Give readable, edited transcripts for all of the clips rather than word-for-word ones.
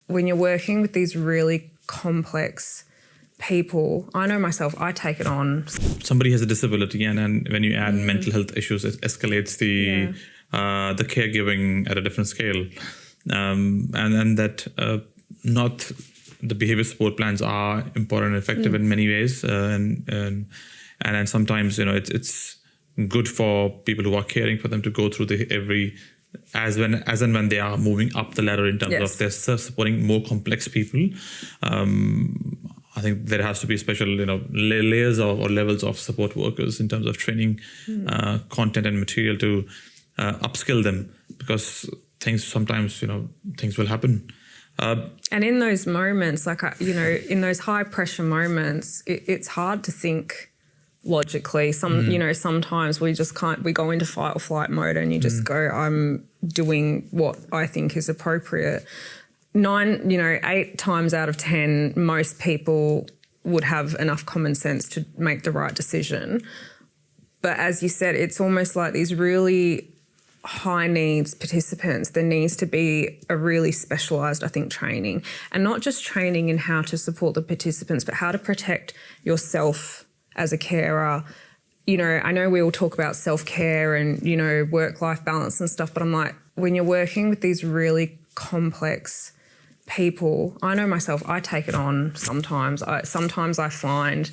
when you're working with these really complex people, I know myself, I take it on. Somebody has a disability, and when you add mental health issues, it escalates the caregiving at a different scale, and that not the behavior support plans are important and effective in many ways, and sometimes it's good for people who are caring for them to go through as and when they are moving up the ladder in terms of they're supporting more complex people. I think there has to be special, layers or levels of support workers in terms of training, content and material to upskill them, because sometimes things will happen. And in those moments, in those high pressure moments, it's hard to think logically. Sometimes we just can't. We go into fight or flight mode, and you just go, "I'm doing what I think is appropriate." 8 times out of 10, most people would have enough common sense to make the right decision. But as you said, it's almost like these really high needs participants, there needs to be a really specialised, I think, training, and not just training in how to support the participants, but how to protect yourself as a carer. I know we all talk about self-care and, work-life balance and stuff, but I'm like, when you're working with these really complex people, I know myself, I take it on sometimes. Sometimes I find,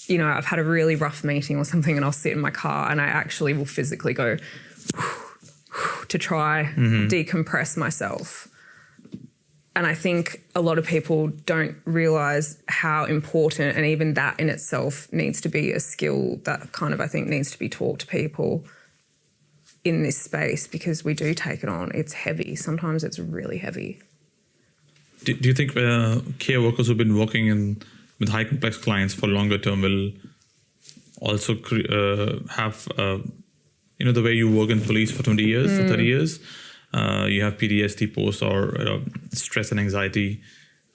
I've had a really rough meeting or something, and I'll sit in my car and I actually will physically go to try decompress myself. And I think a lot of people don't realise how important, and even that in itself needs to be a skill that kind of, I think, needs to be taught to people in this space, because we do take it on. It's heavy. Sometimes it's really heavy. Do you think care workers who've been working with high complex clients for longer term will also have, the way you work in police for 20 years, for 30 years, you have PTSD post or stress and anxiety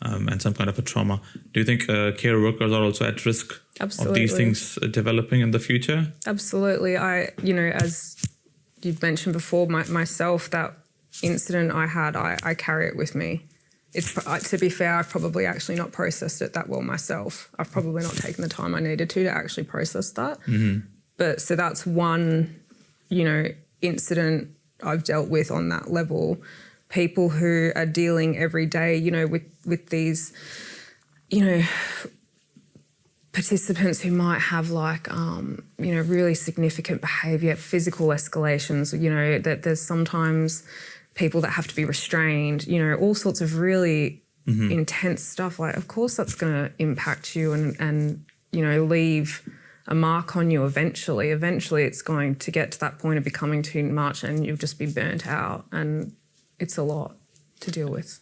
and some kind of a trauma. Do you think care workers are also at risk of these things developing in the future? Absolutely. As you've mentioned before, myself, that incident I had, I carry it with me. To be fair, I've probably actually not processed it that well myself. I've probably not taken the time I needed to actually process that. But so that's one, incident I've dealt with on that level. People who are dealing every day, with these, participants who might have really significant behaviour, physical escalations, that there's sometimes people that have to be restrained, all sorts of really intense stuff. Like, of course that's going to impact you and leave a mark on you eventually. Eventually it's going to get to that point of becoming too much and you'll just be burnt out, and it's a lot to deal with.